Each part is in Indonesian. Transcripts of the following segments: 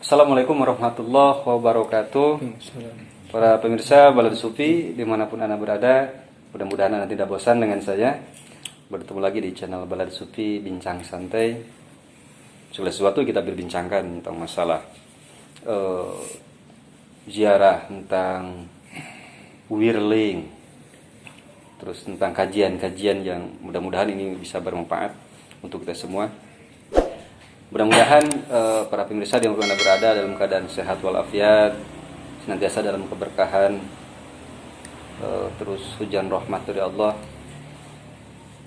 Assalamualaikum warahmatullahi wabarakatuh. Para pemirsa Balad Sufi dimanapun Anda berada, mudah-mudahan Anda tidak bosan dengan saya. Bertemu lagi di channel Balad Sufi Bincang Santai. Segala sesuatu kita berbincangkan tentang masalah ziarah, tentang wirling, terus tentang kajian-kajian yang mudah-mudahan ini bisa bermanfaat untuk kita semua. Mudah-mudahan para pemirsa di mana berada dalam keadaan sehat walafiat, senantiasa dalam keberkahan, terus hujan rahmat dari Allah.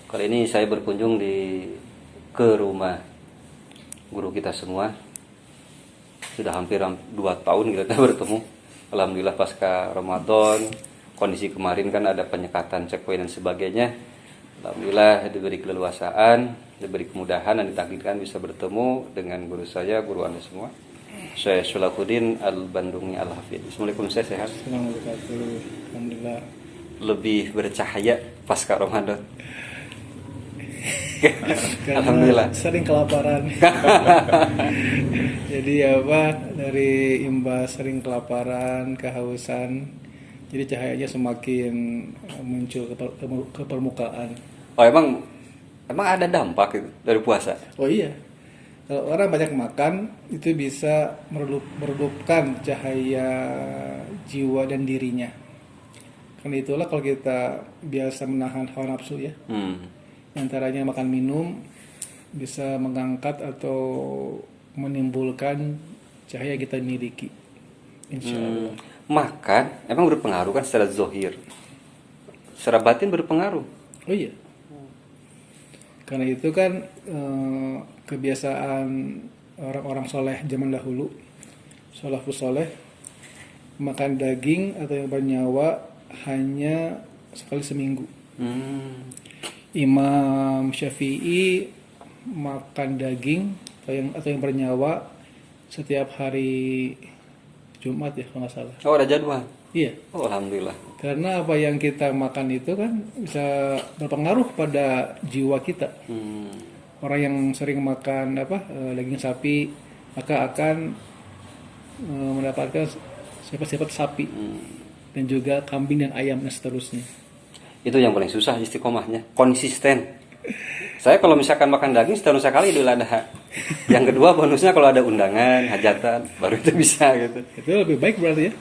Kali ini saya berkunjung ke rumah guru kita semua. Sudah hampir 2 tahun kita bertemu. Alhamdulillah pasca Ramadan, kondisi kemarin kan ada penyekatan checkpoint dan sebagainya. Alhamdulillah diberi keleluasaan, diberi kemudahan dan ditakdirkan bisa bertemu dengan guru saya, guru Anda semua. Saya Syulahuddin Al-Bandungi Al-Hafidh. Assalamualaikum, saya sehat. Assalamualaikum. Alhamdulillah. Lebih bercahaya pasca Ramadan. Alhamdulillah. Sering kelaparan. Jadi dari imbas sering kelaparan, kehausan, jadi cahayanya semakin muncul ke permukaan. Oh emang ada dampak itu dari puasa? Oh iya, kalau orang banyak makan itu bisa meredupkan cahaya jiwa dan dirinya. Karena itulah kalau kita biasa menahan hawa nafsu ya, antaranya makan minum bisa mengangkat atau menimbulkan cahaya yang kita miliki. Insya Allah. Makan emang berpengaruh kan secara zohir, secara batin berpengaruh. Oh iya. Karena itu kan kebiasaan orang-orang soleh zaman dahulu, salafus soleh, makan daging atau yang bernyawa hanya sekali seminggu. Imam Syafi'i makan daging atau yang bernyawa setiap hari Jumat ya kalau nggak salah. Oh ada jadwal? Iya. Oh alhamdulillah. Karena apa yang kita makan itu kan bisa berpengaruh pada jiwa kita. Orang yang sering makan daging sapi maka akan mendapatkan sifat-sifat sapi dan juga kambing dan ayam dan seterusnya. Itu yang paling susah istiqomahnya, konsisten. Saya kalau misalkan makan daging setahun sekali Idul Adha. Yang kedua bonusnya kalau ada undangan, hajatan, baru itu bisa gitu. Itu lebih baik berarti ya.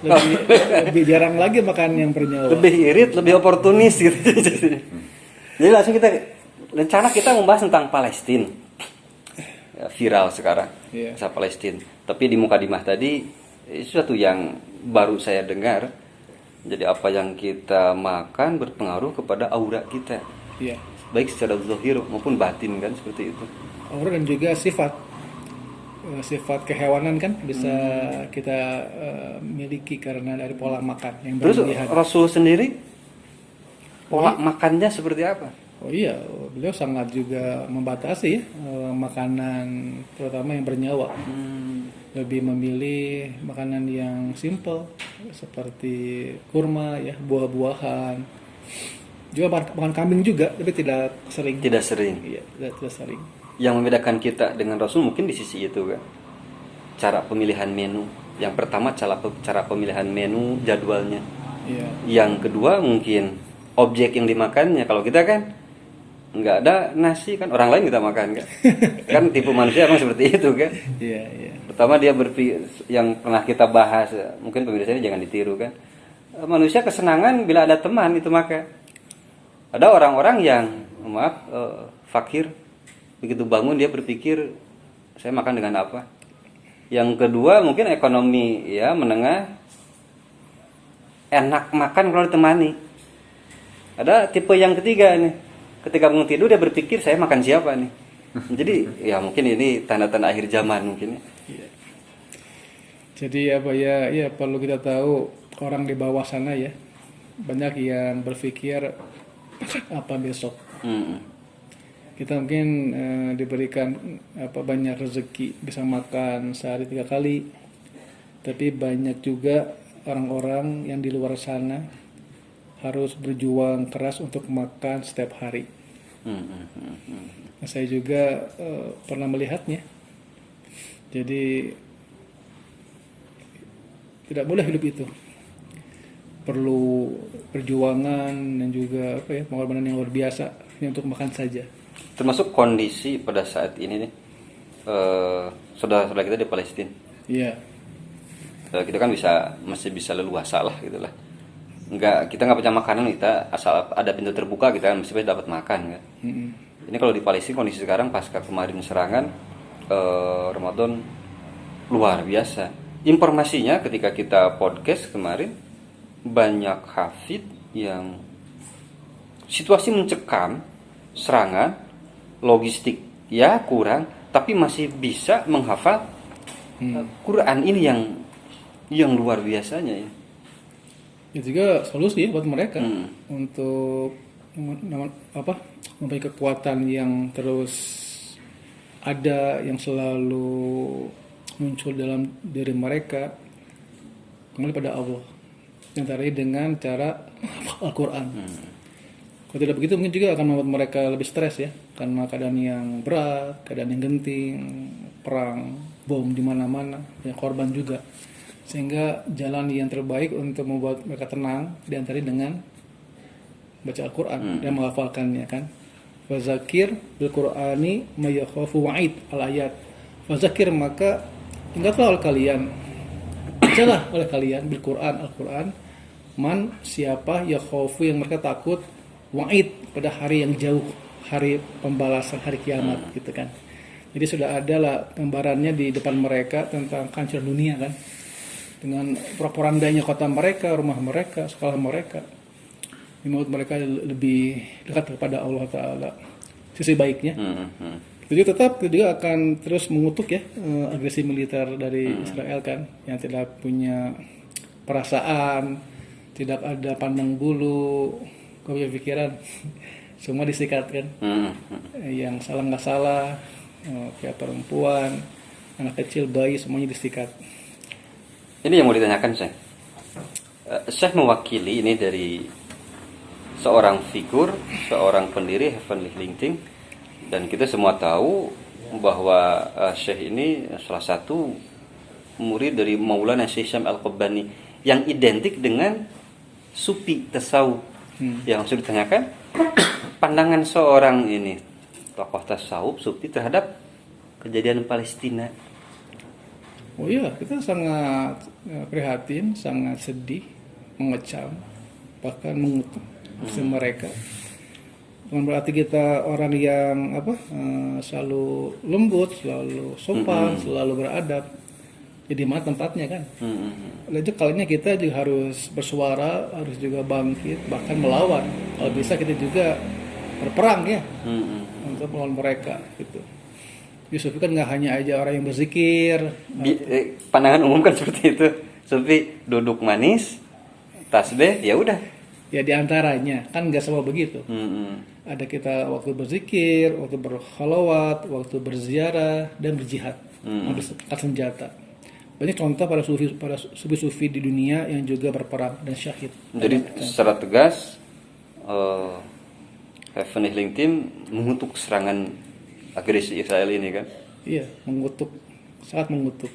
Lebih jarang lagi makan yang bernyawa. Lebih irit, lebih oportunis gitu. Jadi langsung rencana kita membahas tentang Palestina. Ya, viral sekarang. Yeah. Masalah Palestina. Tapi di Mukadimah tadi sesuatu yang baru saya dengar. Jadi apa yang kita makan berpengaruh kepada aura kita. Iya. Baik secara zahir maupun batin kan seperti itu. Aura dan juga sifat kehewanan kan bisa kita miliki karena dari pola makan yang Terus berlebihan. Rasul sendiri pola makannya seperti apa? Oh iya, beliau sangat juga membatasi ya makanan terutama yang bernyawa. Lebih memilih makanan yang simple seperti kurma ya, buah-buahan. Juga makan kambing juga, tapi tidak sering. Tidak sering. Iya, tidak sering. Yang membedakan kita dengan Rasul mungkin di sisi itu kan. Cara pemilihan menu. Yang pertama cara pemilihan menu, jadwalnya. Iya. Yang kedua mungkin objek yang dimakannya. Kalau kita kan nggak ada nasi kan orang lain kita makan kan. Kan tipe manusia emang seperti itu kan. Iya, iya. Pertama dia berpikir yang pernah kita bahas, mungkin pemirsa ini jangan ditiru kan. Manusia kesenangan bila ada teman itu maka. Ada orang-orang yang fakir, begitu bangun dia berpikir saya makan dengan apa. Yang kedua mungkin ekonomi ya menengah, enak makan kalau ditemani. Ada tipe yang ketiga nih, ketika bangun tidur dia berpikir saya makan siapa nih. Jadi ya mungkin ini tanda-tanda akhir zaman mungkin. Iya. Jadi ya perlu kita tahu orang di bawah sana ya banyak yang berpikir apa besok. Kita mungkin diberikan banyak rezeki bisa makan sehari 3 kali, tapi banyak juga orang-orang yang di luar sana harus berjuang keras untuk makan setiap hari. Saya juga pernah melihatnya. Jadi tidak boleh hidup itu. Perlu perjuangan dan juga pengorbanan yang luar biasa hanya untuk makan saja. Termasuk kondisi pada saat ini nih, saudara-saudara kita di Palestina. Iya. Kita kan masih bisa leluasa lah gitu lah. Kita nggak punya makanan, kita asal ada pintu terbuka kita kan mesti dapat makan kan. Ini kalau di Palestina kondisi sekarang pasca kemarin serangan Ramadan luar biasa. Informasinya ketika kita podcast kemarin banyak hafid yang situasi mencekam, serangan, logistik ya kurang, tapi masih bisa menghafal Quran. Ini yang luar biasanya ya. Itu juga solusi buat mereka untuk mempunyai kekuatan yang terus ada, yang selalu muncul dalam diri mereka, kembali pada Allah, yang tadi dengan cara Al-Quran. Kalau tidak begitu mungkin juga akan membuat mereka lebih stres ya, karena keadaan yang berat, keadaan yang genting, perang, bom di mana-mana, yang korban juga. Sehingga jalan yang terbaik untuk membuat mereka tenang diantara dengan baca Al-Quran dan menghafalkannya kan. Fazakir bil Qur'ani may yakhafu wa'id al-ayat. Fazakir, maka ingatlah oleh kalian, bacalah oleh kalian bil Qur'an, Al-Quran, man, siapa, yakhafu, yang mereka takut, wa'id, pada hari yang jauh, hari pembalasan, hari kiamat gitu kan. Jadi sudah ada lah gambarannya di depan mereka tentang kehancuran dunia kan, dengan porak-porandanya kota mereka, rumah mereka, sekolah mereka. Menurut mereka lebih dekat kepada Allah Ta'ala. Sisi baiknya jadi tetap juga akan terus mengutuk ya agresi militer dari Israel kan, yang tidak punya perasaan, tidak ada pandang bulu, gak punya pikiran, semua disikat kan. Yang salah nggak salah, kayak perempuan, anak kecil, bayi, semuanya disikat. Ini yang mau ditanyakan Syekh. Syekh mewakili ini dari seorang figur, seorang pendiri Heavenly Linting, dan kita semua tahu bahwa Syekh ini salah satu murid dari Maulana Syekh Syam Al-Qabbani yang identik dengan sufi tasawuf. Yang maksud ditanyakan pandangan seorang ini tokoh tasawuf sufi terhadap kejadian Palestina. Oh iya, kita sangat prihatin, sangat sedih, mengecam, bahkan mengutuk mereka. Bukan berarti kita orang yang selalu lembut, selalu sopan, selalu beradab. Jadi mana tempatnya kan? Lalu kalinya kita juga harus bersuara, harus juga bangkit, bahkan melawan. Kalau bisa kita juga berperang ya untuk melawan mereka gitu. Sufi kan nggak hanya aja orang yang berzikir. Pandangan umum kan seperti itu. Sufi duduk manis, tasbih, ya udah. Ya diantaranya kan nggak semua begitu. Ada kita waktu berzikir, waktu berkhalawat, waktu berziarah dan berjihad, ambil senjata. Banyak contoh para sufi di dunia yang juga berperang dan syahid. Jadi secara tegas, Heavenly Linting mengutuk serangan agresi Israel ini kan? Iya, mengutuk, sangat mengutuk.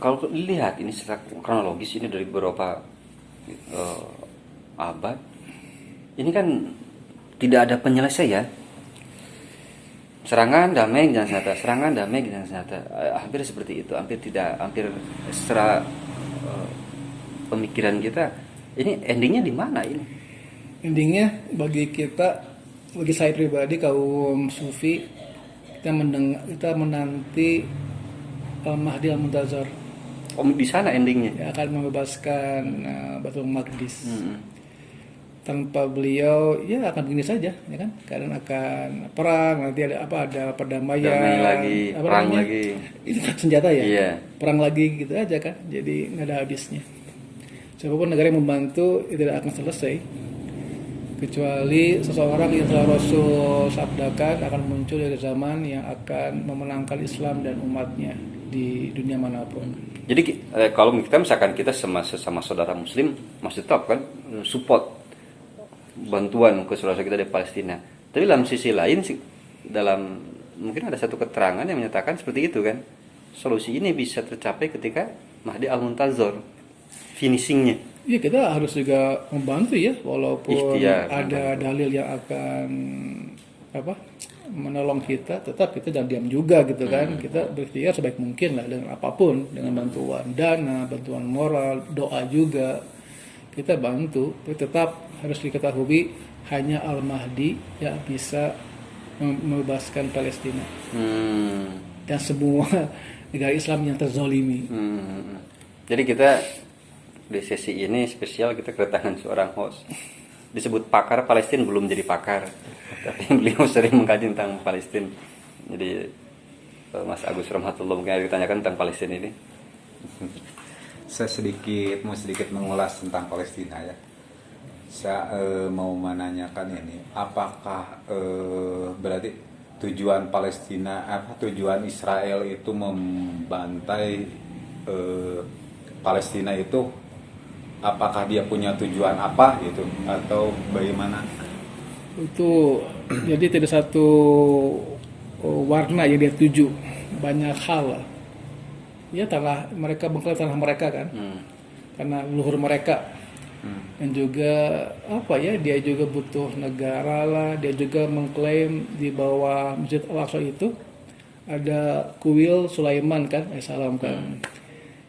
Kalau lihat ini secara kronologis ini dari beberapa abad, ini kan tidak ada penyelesaian. Serangan damai dengan senjata, serangan damai dengan senjata, hampir seperti itu, hampir secara pemikiran kita, ini endingnya di mana ini? Endingnya bagi kita, bagi saya pribadi kaum sufi, kita menanti Al-Mahdi Al-Muntazar. Di sana endingnya. Yang akan membebaskan Baitul Maqdis. Tanpa beliau ya akan begini saja ya kan, karena akan perang, nanti ada perdamaian, damai lagi, perang lagi, itu kan senjata ya, iya. Perang lagi gitu aja kan, jadi nggak ada habisnya. Siapapun negara yang membantu itu tidak akan selesai, kecuali seseorang yang telah Rasul sabdakan akan muncul dari zaman yang akan memenangkan Islam dan umatnya di dunia manapun. Jadi kalau kita misalkan kita sesama saudara Muslim masih tetap kan support bantuan ke saudara kita di Palestina. Tapi dalam sisi lain, mungkin ada satu keterangan yang menyatakan seperti itu kan. Solusi ini bisa tercapai ketika Mahdi Al-Muntazar. finishingnya. Iya, kita harus juga membantu ya, walaupun Ikhtiar, ada dalil yang akan menolong kita, tetap kita jangan diam juga gitu kan. Kita berikhtiar sebaik mungkin lah dengan apapun, dengan bantuan dana, bantuan moral, doa juga kita bantu. Tapi tetap harus diketahui hanya Al-Mahdi yang bisa membebaskan Palestina dan semua negara Islam yang terzolimi. Jadi kita di sesi ini spesial kita kedatangan seorang host disebut pakar Palestina, belum jadi pakar, tapi beliau sering mengkaji tentang Palestina. Jadi Mas Agus Rahmatullah mungkin ditanyakan tentang Palestina ini. Saya mau sedikit mengulas tentang Palestina ya. Saya mau menanyakan ini, apakah berarti tujuan tujuan Israel itu membantai Palestina itu, apakah dia punya tujuan apa gitu atau bagaimana? Itu jadi tidak satu warna yang dia tuju, banyak hal lah. Ya, mereka mengklaim tanah mereka kan, karena leluhur mereka. Dan juga dia juga butuh negara lah. Dia juga mengklaim di bawah Masjid Al-Aqsa itu ada kuil Sulaiman kan, salam kan.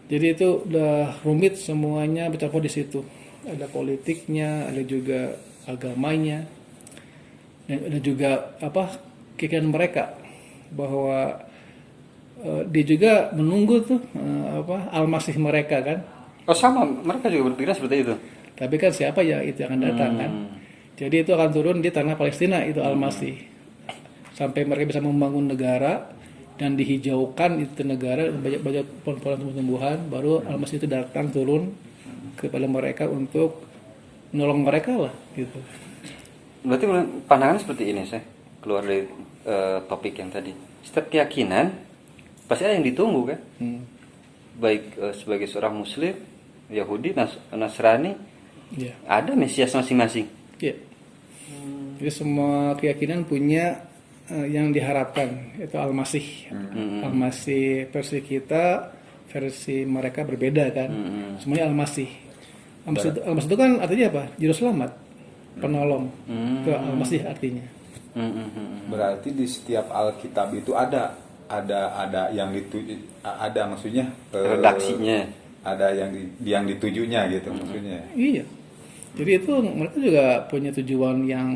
Jadi itu udah rumit semuanya bercampur di situ. Ada politiknya, ada juga agamanya, dan ada juga keyakinan mereka bahwa dia juga menunggu tuh Al-Masih mereka kan. Oh sama, mereka juga berpikiran seperti itu. Tapi kan siapa ya itu yang akan datang kan. Jadi itu akan turun di tanah Palestina itu Al-Masih. Sampai mereka bisa membangun negara dan dihijaukan itu negara, banyak pohon-pohon tumbuh-tumbuhan, baru Al-Masih itu datang turun kepada mereka untuk menolong mereka lah gitu. Berarti pandangan seperti ini, saya keluar dari topik yang tadi. Setiap keyakinan pasti ada yang ditunggu kan. Baik sebagai seorang Muslim, Yahudi, Nasrani, ada Mesias masing-masing. Iya. Jadi semua keyakinan punya yang diharapkan, itu Al-Masih. Al-Masih versi kita, versi mereka berbeda kan. Semuanya Al-Masih. Al-Masih itu kan artinya apa? Juru selamat, penolong. Itu Al-Masih artinya. Berarti di setiap Alkitab itu ada yang dituju, ada maksudnya redaksinya. Ada yang ditujunya gitu maksudnya. Iya. Jadi itu mereka juga punya tujuan yang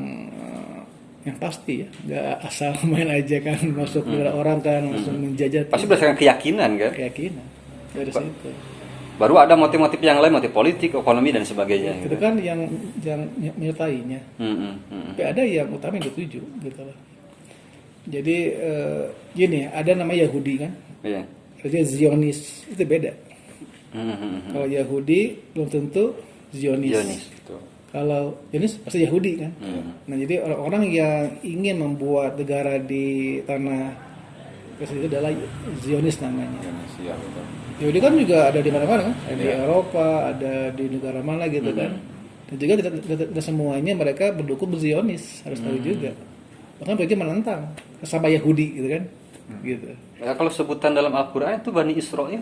pasti ya, nggak asal main aja kan, masuk negara orang kan, langsung menjajah. Pasti berdasarkan keyakinan kan? Keyakinan dari situ. Baru ada motif-motif yang lain, motif politik, ekonomi dan sebagainya. Itu kan yang menyertainya. Tapi ada yang utama yang dituju gitu loh. Jadi gini, ada namanya Yahudi kan, jadi Zionis itu beda. Kalau Yahudi belum tentu Zionis. Kalau Zionis pasti Yahudi kan. Nah jadi orang-orang yang ingin membuat negara di tanah itu adalah Zionis namanya. Yahudi kan juga ada di mana-mana kan, ada di Eropa, ada di negara mana gitu kan. Dan juga tidak semuanya mereka mendukung Zionis, harus tahu juga. Bahkan mereka menentang sama Yahudi gitu kan. Gitu. Ya, kalau sebutan dalam Al-Qur'an itu Bani Israil.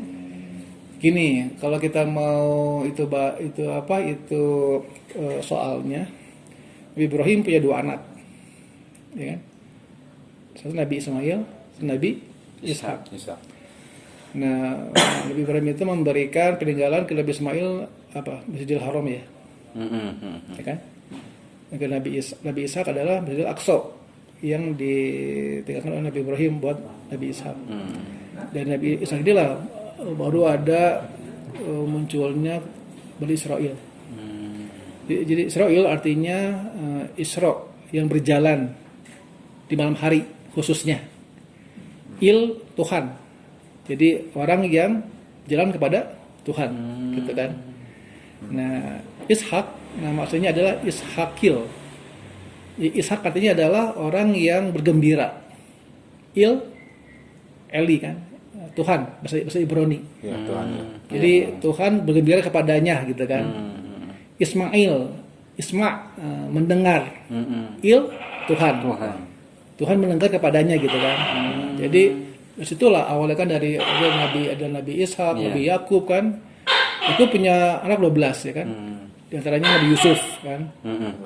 Gini, kalau kita mau itu soalnya Nabi Ibrahim punya 2 anak, ya kan? Satu Nabi Ismail, satu Nabi Ishak. Nah, Nabi Ibrahim itu memberikan peninggalan ke Nabi Ismail Masjidil Haram ya, ya kan? Nabi Ishak adalah Masjidil Aqsa yang ditinggalkan oleh Nabi Ibrahim buat Nabi Ishak. Dan Nabi Ishak inilah baru ada munculnya Bani Israel. Jadi Israel artinya Isra, yang berjalan di malam hari khususnya. Tuhan. Jadi orang yang jalan kepada Tuhan, gitu kan. Nah, Ishak, maksudnya adalah Ishakil. Ishak artinya adalah orang yang bergembira. Eli kan, Tuhan, bahasa Ibrani. Ya, Tuhan. Jadi Tuhan bergembira kepadanya gitu kan. Mendengar. Tuhan. Tuhan mendengar kepadanya gitu kan. Jadi disitulah awalnya kan dari ada Nabi Ishak, Nabi Yakub kan. itu punya anak 12 ya kan. Di antaranya Nabi Yusuf kan.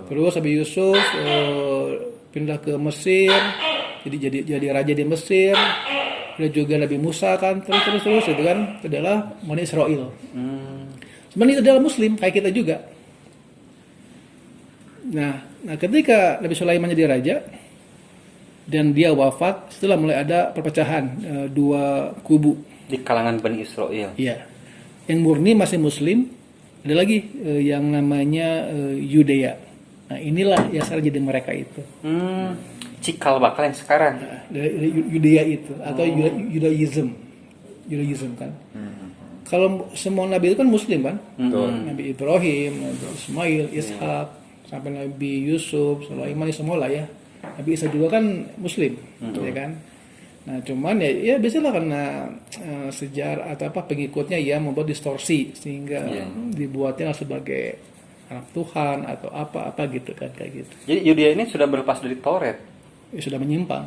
Terus Nabi Yusuf pindah ke Mesir, jadi raja di Mesir. Ada juga Nabi Musa kan, terus itu kan adalah Bani Israel. Sebenarnya itu adalah Muslim kayak kita juga. Nah ketika Nabi Sulaiman jadi raja dan dia wafat, setelah mulai ada perpecahan dua kubu di kalangan Bani Israel. Iya, yang murni masih Muslim, ada lagi yang namanya Yudea. Nah inilah yang sekarang jadi mereka itu. Cikal bakal yang sekarang. Dari Yudea itu atau Judaism kan. Kalau semua nabi itu kan Muslim kan. Nabi Ibrahim, Nabi Ismail, Ishak, sampai Nabi Yusuf, Sulaiman semua lah ya. Nabi Isa juga kan Muslim, ya kan. Nah cuman ya biasalah karena sejarah atau pengikutnya ya membuat distorsi sehingga dibuatnya sebagai anak Tuhan atau apa gitu kan kayak gitu. Jadi Yudea ini sudah berlepas dari Taurat. Ya, sudah menyimpang.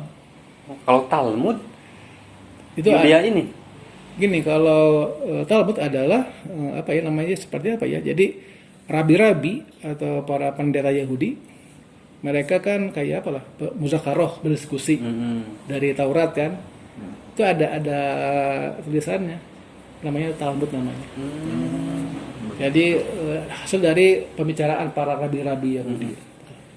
Kalau Talmud itu Yudea ini. Gini, kalau Talmud adalah namanya seperti apa ya? Jadi rabi-rabi atau para pendeta Yahudi, mereka kan kayak apalah muzakaroh, berdiskusi dari Taurat kan. Itu ada tulisannya, namanya Talmud namanya. Jadi hasil dari pembicaraan para rabi-rabi Yahudi.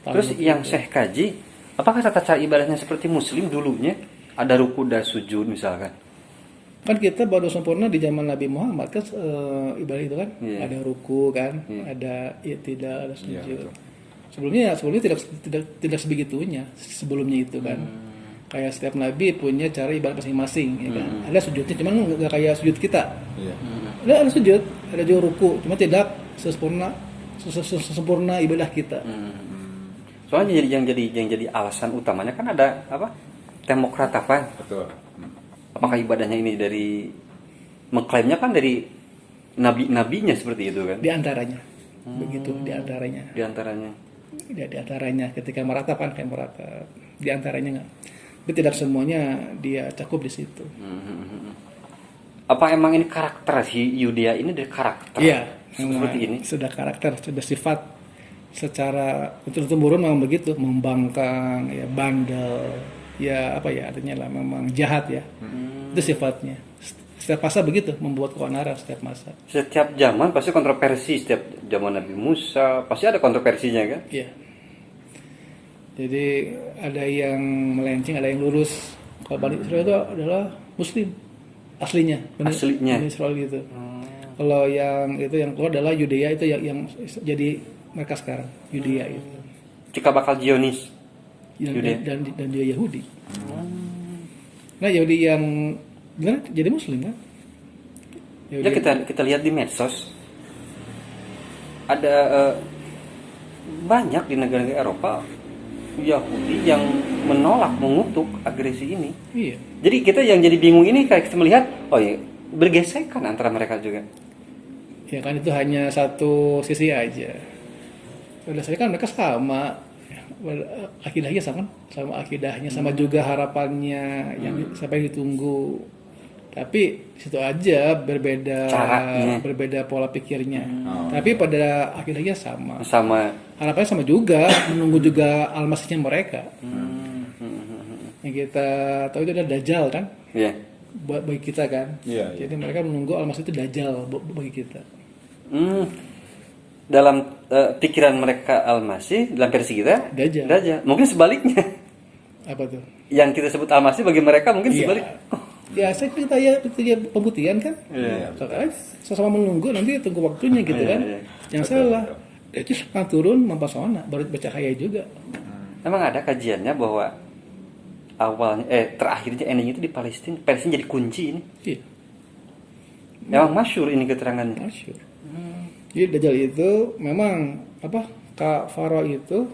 Terus yang saya kaji, apakah tata cara ibadahnya seperti Muslim dulunya? Ada ruku dan sujud misalkan? Kan kita baru sempurna di zaman Nabi Muhammad kan ibadah itu kan ada ruku kan, ada tidak ada sujud. Sebelumnya tidak sebegitunya sebelumnya itu kan. Kayak setiap nabi punya cara ibadah masing-masing ya kan. Ada sujudnya cuman nggak kayak sujud kita. Ada sujud, ada juga ruku, cuma tidak sempurna ibadah kita. Soalnya yang jadi alasan utamanya kan ada tembok ratapan. Betul. Apakah ibadahnya ini dari mengklaimnya kan dari nabi-nabinya seperti itu kan? Di antaranya. Begitu di antaranya. Di antaranya. Di antaranya ketika meratap kan kayak meratap. Di antaranya enggak. Tapi tidak semuanya dia cakup di situ. Apa emang ini karakter si Yudea ini dari karakter? Iya, seperti ini. Sudah karakter, sudah sifat secara turun-temurun memang begitu, membangkang, ya bandel, ya artinya lah memang jahat ya. Itu sifatnya. Setiap masa begitu, membuat keonaran setiap masa. Setiap zaman pasti kontroversi, setiap zaman Nabi Musa pasti ada kontroversinya kan? Iya. Jadi ada yang melenceng, ada yang lurus. Kalau Bani Israel itu adalah Muslim aslinya. Bani Israel gitu. Kalau yang itu yang keluar adalah Yudea itu yang jadi mereka sekarang Yudea itu. Jika bakal Zionis. Dan dia Yahudi. Nah Yahudi yang benar jadi Muslim kan? Ya kita lihat di medsos ada banyak di negara Eropa Yahudi yang menolak, mengutuk agresi ini. Iya. Jadi kita yang jadi bingung ini kayak kita melihat, bergesekan antara mereka juga. Ya kan itu hanya satu sisi aja. Pada saya kan mereka sama akidahnya sama akidahnya, sama juga harapannya yang sampai ditunggu. Tapi situ aja berbeda caranya, berbeda pola pikirnya. Tapi pada akhirnya sama. Harapannya sama juga, menunggu juga al-masihnya mereka. Yang kita tahu itu adalah Dajjal kan? Iya. Bagi kita kan. Jadi mereka menunggu al-masih itu Dajjal bagi kita. Dalam pikiran mereka al-masih, dalam versi kita Dajjal. Mungkin sebaliknya. Apa tuh? Yang kita sebut al-masih bagi mereka mungkin sebalik. Ya saya kita ya pembuktian kan, sama menunggu nanti tunggu waktunya gitu kan. Yang salah itu akan turun mempesona baru bercahaya juga. Emang ada kajiannya bahwa awalnya terakhirnya ending itu di Palestina jadi kunci ini. Iya. Memang masyhur ini keterangannya. Masyhur. Jadi Dajjal itu memang Kak Faro itu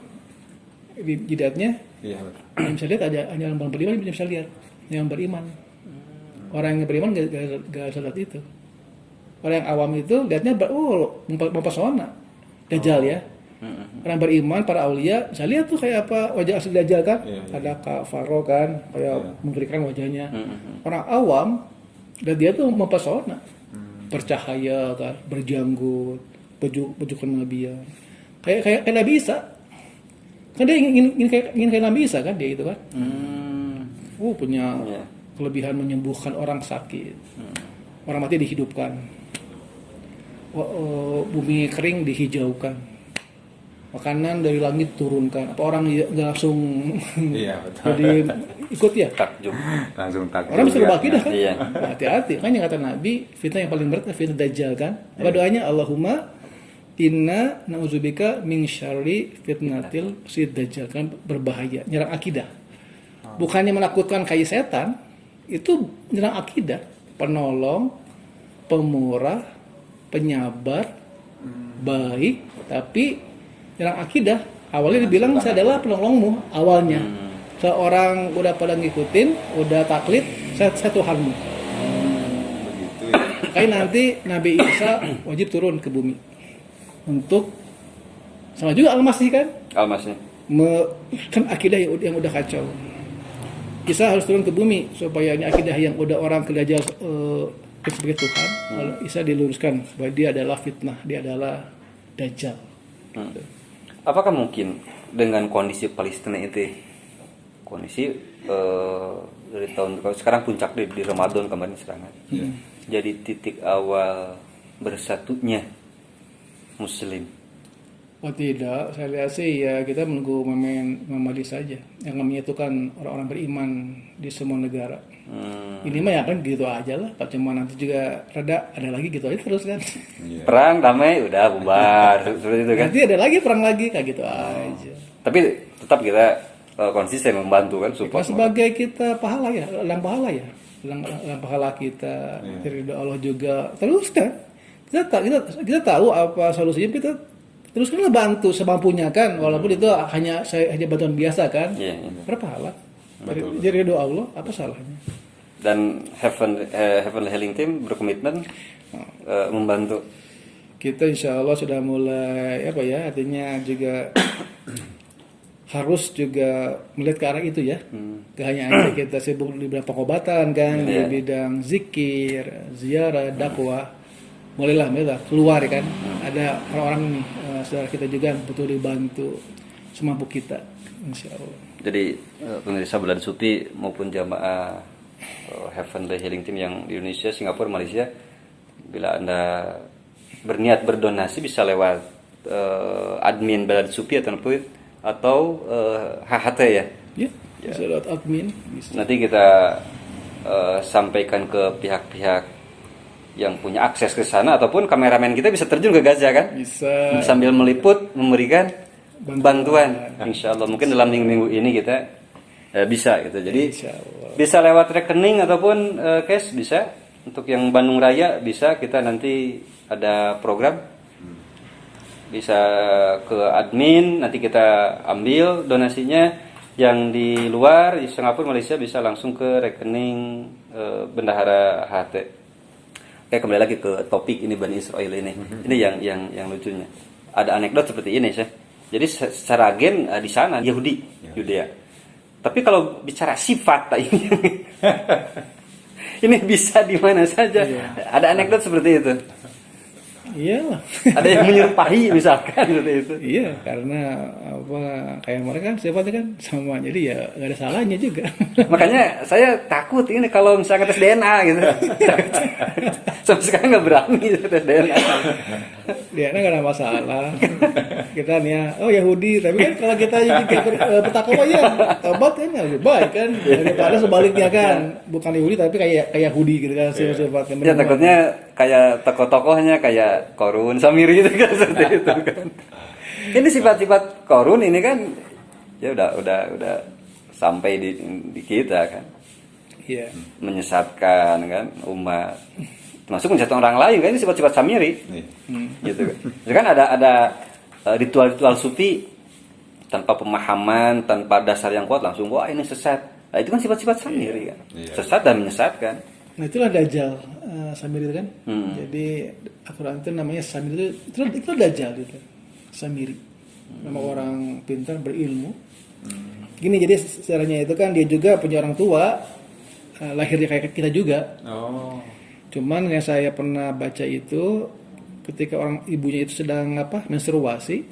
di jidatnya. Iya. Yang bisa lihat ada yang beriman bisa lihat yang beriman. Orang yang beriman gak salat itu. Orang yang awam itu lihatnya mempesona. Dajjal ya. Orang beriman, para aulia, saya lihat tuh kayak apa wajah asli Dajjal kan. Ada Kak Faro kan, kayak mengerikan wajahnya. Orang awam, dan dia tuh mempesona. bercahaya kan, berjanggut, baju kenabian. Kayak Nabi Isa. Kan dia ingin kayak Nabi Isa kan dia itu kan. Punya kelebihan menyembuhkan orang sakit. Orang mati dihidupkan. Bumi kering dihijaukan. Makanan dari langit turunkan. Apa orang nggak langsung jadi ikut ya? Takjub. Langsung takjub. Orang bisa berbakidah kan? Iya. Hati-hati. Kan yang kata Nabi, fitnah yang paling berat fitnah Dajjal kan? Apa doanya? Allahumma inna na'udzubika min syarri fitnatil Masih Dajjal kan berbahaya, nyerang akidah. Bukannya menakutkan kayak setan, itu nyerang akidah. Penolong, pemurah, penyabar, baik, tapi nyerang akidah. Awalnya dibilang saya adalah penolongmu awalnya. Seorang udah pada ngikutin, udah taklid, saya Tuhanmu. Begitu ya. Kayak nanti Nabi Isa wajib turun ke bumi untuk sama juga Al-Masih kan? Al-Masih. Kan akidah yang udah kacau. Isa harus turun ke bumi supaya ini akidah yang udah orang kerja sebagai Tuhan. Kalau Isa diluruskan bahwa dia adalah fitnah, dia adalah Dajjal. Apakah mungkin dengan kondisi Palestina itu, kondisi dari tahun sekarang puncak di Ramadan kemarin serangan, jadi titik awal bersatunya Muslim? Oh tidak, saya lihat sih ya kita menunggu momen Mahdi saja yang menyatukan orang-orang beriman di semua negara. Ini mah ya kan gitu aja lah, Pak, cuma nanti juga reda ada lagi gitu aja terus kan. Perang damai udah bubar seperti itu kan. Nanti ada lagi perang lagi kayak gitu aja. Tapi tetap kita konsisten membantu kan support. Sebagai kita pahala ya, dalam pahala kita dari doa Allah juga terus kan. Kita tahu apa solusinya, kita teruskanlah bantu semampunya kan, walaupun itu hanya bantuan biasa kan. Berpahala. Jadi doa Allah apa salahnya? Dan Heavenly Healing Team berkomitmen membantu. Kita insya Allah sudah mulai artinya juga harus juga melihat ke arah itu ya. Hanya kita sibuk di bidang pengobatan kan, di bidang zikir, ziarah, dakwah. Mulailah keluar kan. Ada orang-orang nih saudara kita juga butuh dibantu semampu kita, insya Allah. Jadi pemirsa Bulan Supi maupun jamaah Heavenly Healing Team yang di Indonesia, Singapura, Malaysia, bila Anda berniat berdonasi bisa lewat admin Bulan Supi atau HHT ya. Ya, bisa lewat admin. Bisa. Nanti kita sampaikan ke pihak-pihak yang punya akses ke sana, ataupun kameramen kita bisa terjun ke Gaza kan? Bisa. Sambil meliput, memberikan bantuan. Insya Allah mungkin dalam minggu ini kita bisa gitu. Jadi bisa lewat rekening ataupun cash bisa. Untuk yang Bandung Raya bisa, kita nanti ada program bisa ke admin, nanti kita ambil donasinya. Yang di luar di Singapura, Malaysia bisa langsung ke rekening Bendahara HT. Oke, kembali lagi ke topik ini Bani Israel ini. Ini yang lucunya. Ada anekdot seperti ini sih. Jadi secara agen di sana Yudea. Tapi kalau bicara sifat ini bisa di mana saja. Ada anekdot seperti itu. Iya. Ada yang menyerupai misalkan seperti itu. Iya, karena kayak mereka kan sifatnya kan sama, jadi ya nggak ada salahnya juga. Makanya saya takut ini kalau misalnya tes DNA gitu. Sampai sekarang nggak berani tes DNA. DNA nggak ada masalah. Kita nih ya, Yahudi, tapi kan kalau kita bertakwa ya tobat kan lebih baik kan daripada sebaliknya kan, bukan Yahudi tapi kayak Yahudi gitu kan sifatnya. Ya takutnya kayak tokoh-tokohnya kayak Korun, Samiri gitu kan seperti itu kan. Ini sifat-sifat Korun ini kan ya udah sampai di kita kan. Iya. Menyesatkan kan umat. Termasuk menyesatkan orang lain kan, ini sifat-sifat Samiri. Gitu kan. Jadi kan ada ritual-ritual sufi tanpa pemahaman, tanpa dasar yang kuat langsung wah ini sesat. Nah, itu kan sifat-sifat Samiri kan. Sesat dan menyesatkan. Nah itulah Dajjal, Samiri itu kan. Jadi Al-Quran itu namanya Samiri itu Dajjal gitu. Samiri. Nama orang pintar berilmu. Gini, jadi sejarahnya itu kan dia juga punya orang tua, lahirnya kayak kita juga. Cuman yang saya pernah baca itu ketika orang ibunya itu sedang menstruasi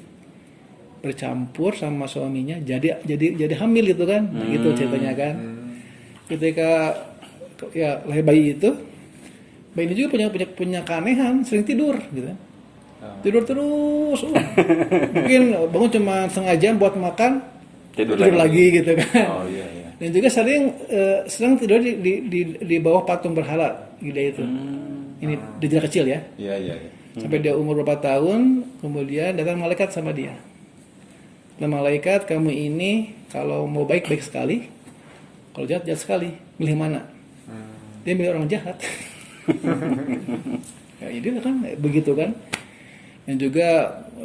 bercampur sama suaminya jadi hamil gitu kan. Gitu ceritanya kan. Ketika ya lahir bayi ini juga punya keanehan, sering tidur gitu. Tidur terus. Mungkin bangun cuma setengah jam buat makan, tidur lagi gitu kan. Iya. Dan juga sering tidur di bawah patung berhala gila itu. Ini dia kecil ya. Iya. Sampai dia umur berapa tahun, kemudian datang malaikat sama dia. Dan malaikat, kamu ini kalau mau baik sekali, kalau jahat sekali. Milih mana? Dia milih orang jahat. Ya, jadi kan begitu kan. Yang juga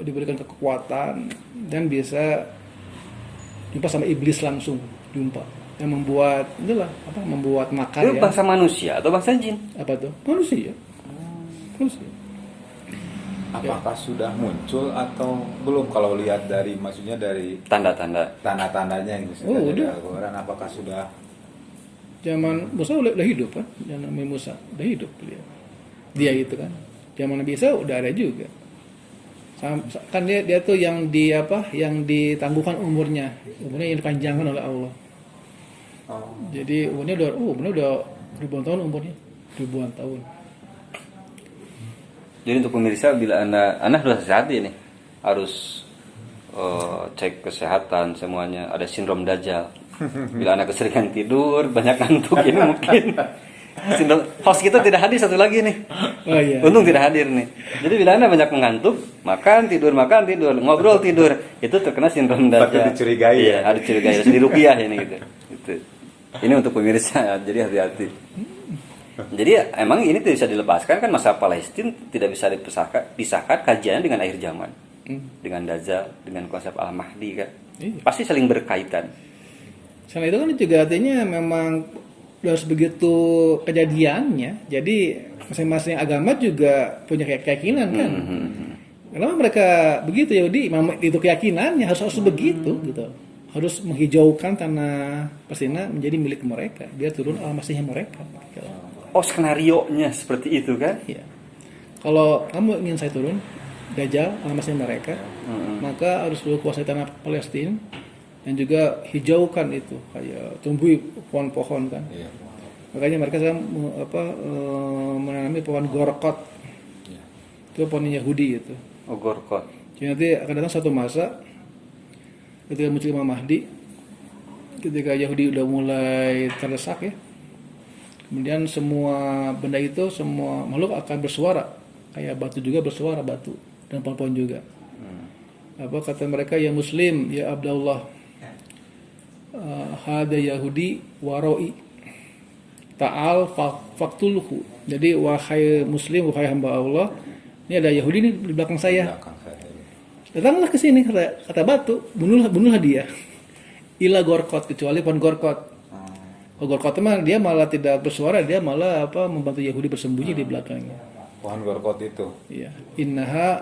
diberikan kekuatan dan bisa jumpa sama iblis langsung jumpa. Yang membuat makar itu ya. bangsa manusia atau bangsa jin? Apa tuh? Manusia. Apakah sudah muncul atau belum, kalau lihat dari maksudnya dari tanda-tandanya yang misalnya dari Al-Quran, apakah sudah? Zaman Musa udah hidup kan? Zaman Nabi Musa udah hidup dia itu kan. Zaman Nabi Isa udah ada juga. Kan dia tuh yang ditangguhkan umurnya yang dipanjangkan oleh Allah. Jadi umurnya udah ribuan tahun ribuan tahun. Jadi untuk pemirsa, bila anda sudah sehat ini harus cek kesehatan semuanya. Ada sindrom Dajjal. Bila anda keseringan tidur, banyak ngantuk, ini mungkin sindrom. Host kita tidak hadir satu lagi nih. Oh, iya. Untung tidak hadir nih. Jadi bila anda banyak mengantuk, makan tidur, ngobrol tidur, itu terkena sindrom Dajjal. Tapi dicurigai. Iya, harus dicurigai, harus diruqyah ini gitu. Ini untuk pemirsa, jadi hati-hati. Jadi emang ini tidak bisa dilepaskan kan, masalah Palestina tidak bisa dipisahkan kajiannya dengan akhir zaman, dengan Dajjal, dengan konsep Al-Mahdi kan. Pasti saling berkaitan. Selain itu kan juga artinya memang harus begitu kejadiannya. Jadi masing-masing agama juga punya keyakinan kan. Kenapa mereka begitu Yahudi? Itu keyakinannya harus begitu gitu. Harus menghijaukan tanah Palestina menjadi milik mereka, biar turun Al-Masihnya mereka. Oh, skenarionya seperti itu kan? Iya. Kalau kamu ingin saya turun, Dajjal, Al-Masihnya mereka, maka harus dulu kuasai tanah Palestina dan juga hijaukan itu, kayak tumbuhi pohon-pohon kan. Iya. Makanya mereka sekarang menanami pohon gorkot. Iya. Itu pohon Yahudi itu. Oh, gorkot. Jadi nanti akan datang suatu masa ketika muncul Imam Mahdi, ketika Yahudi udah mulai terdesak ya, kemudian semua benda itu, semua makhluk akan bersuara, kayak batu juga bersuara, batu dan pohon-pohon juga. Apa kata mereka, ya Muslim, ya Abdullah, hada Yahudi waroi, ta'al faktulhu. Jadi wahai Muslim, wahai hamba Allah, ini ada Yahudi nih di belakang saya. Datanglah ke sini, kata batu, bunuhlah dia. Ila gorkot, kecuali pohon gorkot. Pohon gorkot memang dia malah tidak bersuara, dia malah membantu Yahudi bersembunyi di belakangnya. Pohon gorkot itu. Iya. Innaha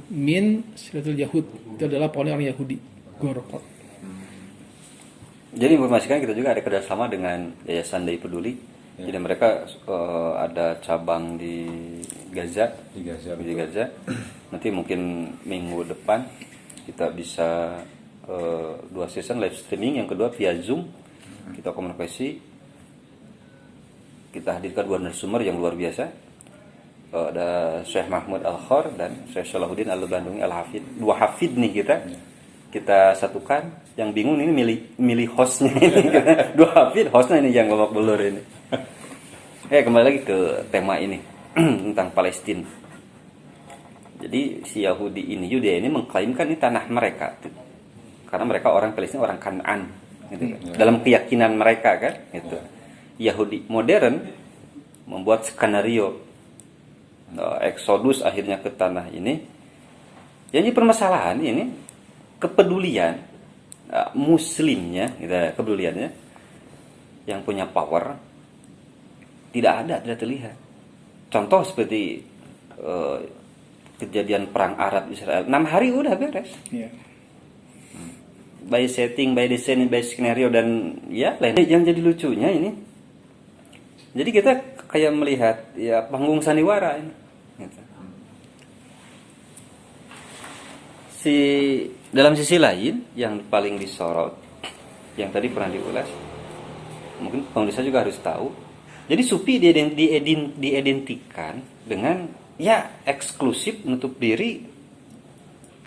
min silatul Yahud. Itu adalah pohon orang Yahudi. Gorkot. Jadi informasikan kita juga ada kerjasama dengan Yayasan Dai Peduli. Jadi mereka ada cabang di Gaza. Di Gaza. Nanti mungkin minggu depan kita bisa 2 season live streaming, yang kedua via Zoom. Kita komunikasi, kita hadirkan 2 narasumber yang luar biasa. Ada Syekh Mahmud Al-Khor dan Syekh Salahuddin Al-Bandungi Al-Hafid. 2 hafid nih kita satukan. Yang bingung ini milih hostnya ini. 2 hafid, hostnya ini yang babak belur ini. Kembali lagi ke tema ini tentang Palestina. Jadi si Yahudi ini, Yudea ini mengklaimkan ini tanah mereka, karena mereka orang Palestina, orang Kanaan, gitu kan. Dalam keyakinan mereka kan, gitu. Yahudi modern membuat skenario Exodus akhirnya ke tanah ini. Jadi permasalahan ini kepedulian Muslimnya, gitu, kepeduliannya yang punya power tidak terlihat. Contoh seperti kejadian perang Arab Israel, 6 hari udah beres. Yeah. By setting, by design, by skenario dan ya lain. Yang jadi lucunya ini, jadi kita kayak melihat ya panggung sandiwara ini. Gitu. Dalam sisi lain yang paling disorot, yang tadi pernah diulas, mungkin pemirsa juga harus tahu. Jadi sufi diidentikan dengan ya eksklusif menutup diri,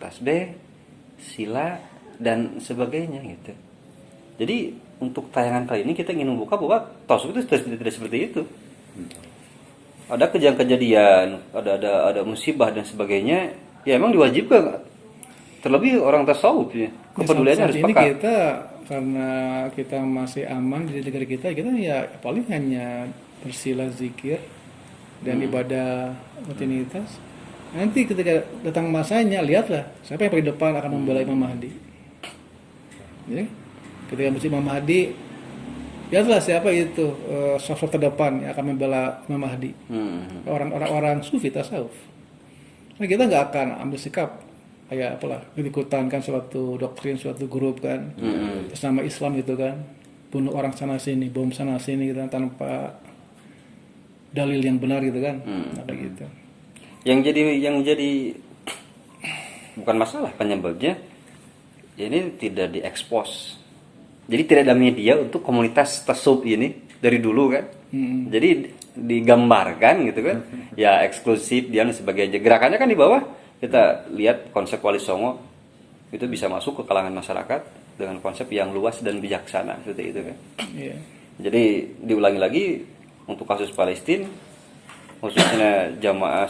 tasbih, sila dan sebagainya gitu. Jadi untuk tayangan kali ini kita ingin membuka bahwa tasawuf itu tidak seperti itu. Ada kejadian, ada musibah dan sebagainya, ya emang diwajibkan. Terlebih orang tasawuf ya, kepeduliannya harus peka. Ini kita karena kita masih aman di negara kita ya paling hanya bersila, zikir dan ibadah rutinitas. Nanti ketika datang masanya, lihatlah siapa yang paling depan akan membela Imam Mahdi. Ya? Ketika musim Imam Mahdi, lihatlah siapa itu sosok terdepan yang akan membela Imam Mahdi. Orang-orang sufi tasawuf. Nah, kita nggak akan ambil sikap kayak apalah ikutan kan suatu doktrin, suatu grup kan, sama Islam gitu kan, bunuh orang sana sini, bom sana sini gitu kan, tanpa dalil yang benar gitu kan, kayak gitu. Yang jadi bukan masalah penyebabnya, ini tidak diekspos. Jadi tidak ada media untuk komunitas tasawuf ini dari dulu kan. Jadi digambarkan gitu kan, ya eksklusif dia dan sebagainya. Gerakannya kan di bawah. Kita lihat konsep Wali Songo itu bisa masuk ke kalangan masyarakat dengan konsep yang luas dan bijaksana seperti itu kan. Yeah. Jadi diulangi lagi untuk kasus Palestina, khususnya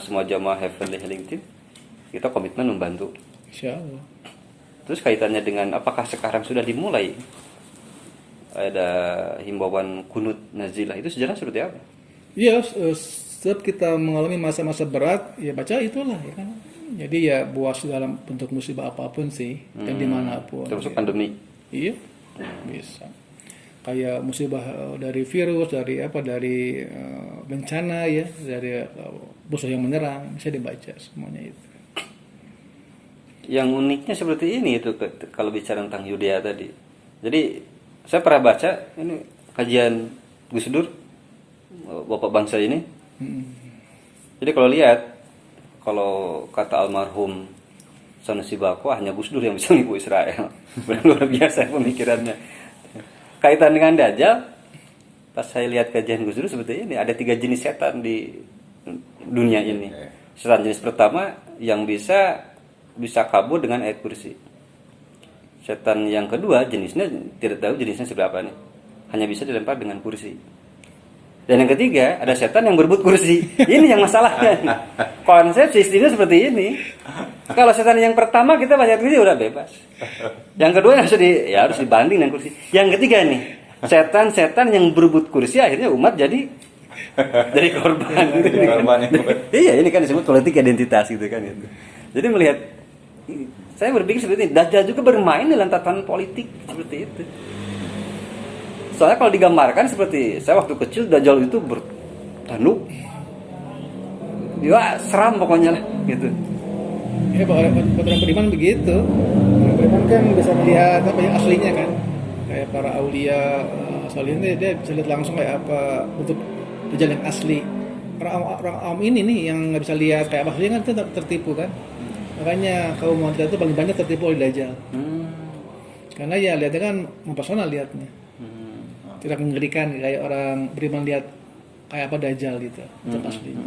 semua jamaah Heavenly Healing Team, kita komitmen membantu. Insyaallah. Terus kaitannya dengan apakah sekarang sudah dimulai ada himbauan kunut nazilah, itu sejarah seperti apa? Iya, setiap kita mengalami masa-masa berat, ya baca itulah ya kan. Jadi ya buas dalam bentuk musibah apapun sih, dan dimanapun. Termasuk pandemi. Iya, bisa. Kayak musibah dari virus, dari bencana ya, dari musuh yang menyerang, bisa dibaca semuanya itu. Yang uniknya seperti ini itu kalau bicara tentang Yudea tadi. Jadi saya pernah baca ini kajian Gus Dur, Bapak bangsa ini. Jadi kalau kata almarhum Sanusi Bako, hanya Gus Dur yang bisa menipu Israel. Luar biasa pemikirannya. Kaitan dengan Dajjal, pas saya lihat kajian Gus Dur seperti ini, ada 3 jenis setan di dunia ini. Setan jenis pertama yang bisa kabur dengan ayat kursi. Setan yang kedua jenisnya tidak tahu jenisnya seberapa nih, hanya bisa dilempar dengan kursi. Dan yang ketiga, ada setan yang berebut kursi. Ini yang masalahnya. Konsep sistemnya seperti ini. Kalau setan yang pertama kita banyak kursi udah bebas. Yang kedua harus dibanding dengan kursi. Yang ketiga nih, setan-setan yang berebut kursi akhirnya umat jadi korban. Iya, ini kan disebut politik identitas gitu kan itu. Jadi melihat, saya berpikir seperti ini. Dajjal juga bermain dalam tatanan politik seperti itu. Soalnya kalau digambarkan seperti saya waktu kecil, Dajjal itu bertanduk, ya seram pokoknya lah gitu. Ya orang beriman begitu. Orang beriman kan bisa melihat apa yang aslinya kan, kayak para aulia soalnya dia bisa lihat langsung kayak apa bentuk Dajjal yang asli. Orang awam ini nih yang nggak bisa lihat kayak apa aslinya kan tetap tertipu kan. Makanya kaum wanita itu paling banyak tertipu oleh Dajjal. Karena ya lihatnya kan mempesona lihatnya. Tidak mengerikan kayak orang beriman lihat kayak apa Dajjal gitu, itu aslinya.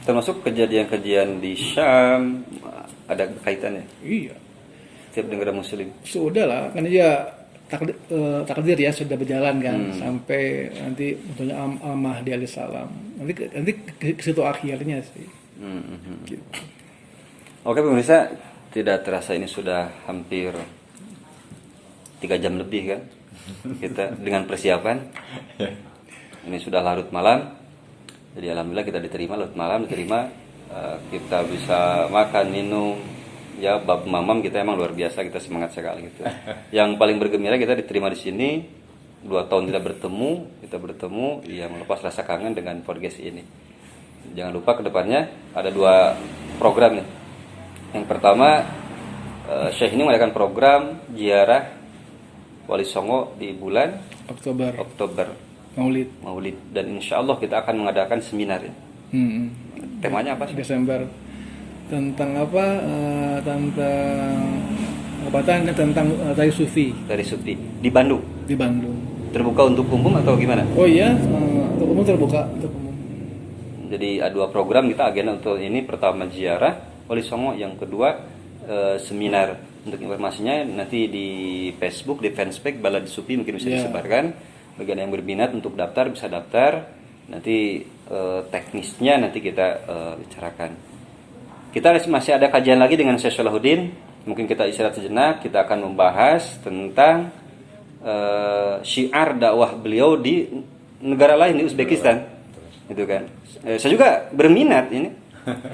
Termasuk kejadian-kejadian di Syam ada kaitannya. Iya. Setiap negara Muslim. Sudah lah, kan dia takdir ya sudah berjalan kan sampai nanti tentunya Al-Mahdi alaihissalam. Nanti ke situ akhirnya sih. Gitu. Oke pemirsa, tidak terasa ini sudah hampir 3 jam lebih kan kita dengan persiapan. Ini sudah larut malam, jadi alhamdulillah kita diterima larut malam, kita bisa makan minum ya. Bab mamam kita emang luar biasa, kita semangat sekali gitu. Yang paling bergembira kita diterima di sini. 2 tahun kita bertemu ya, melepas rasa kangen dengan podcast ini. Jangan lupa kedepannya ada 2 program nih. Yang pertama, Syekh ini mengadakan program ziarah Wali Songo di bulan Oktober. Maulid. Dan insya Allah kita akan mengadakan seminar ya. Temanya apa sih? Desember. Tentang apa? Tentang tari sufi. Dari Sufi di Bandung. Di Bandung. Terbuka untuk umum atau gimana? Oh iya, untuk umum terbuka untuk umum. Jadi ada 2 program kita agenda untuk ini. Pertama ziarah Wali Songo, yang kedua seminar. Untuk informasinya nanti di Facebook, di fanspage Balad Sufi mungkin bisa disebarkan. Bagi yang berminat untuk daftar bisa daftar. Nanti teknisnya nanti kita bicarakan. Kita masih ada kajian lagi dengan Syekh Salahuddin. Mungkin kita istirahat sejenak. Kita akan membahas tentang syiar dakwah beliau di negara lain, di Uzbekistan. Itu kan. Saya juga berminat ini.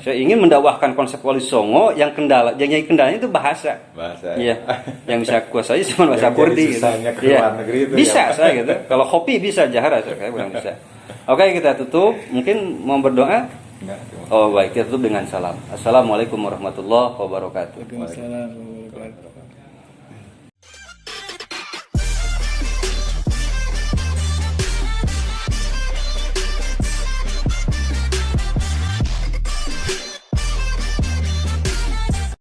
Saya ingin mendakwahkan konsep Wali Songo yang kendalanya itu bahasa. Iya. Yang bisa kuasai cuma bahasa Kurdi gitu. Iya. Bisa saya gitu. Kalau kopi bisa, jahara saya kurang bisa. Oke, kita tutup. Mungkin mau berdoa? Oh baik, kita tutup dengan salam. Assalamualaikum warahmatullahi wabarakatuh. Waalaikumsalam warahmatullahi wabarakatuh.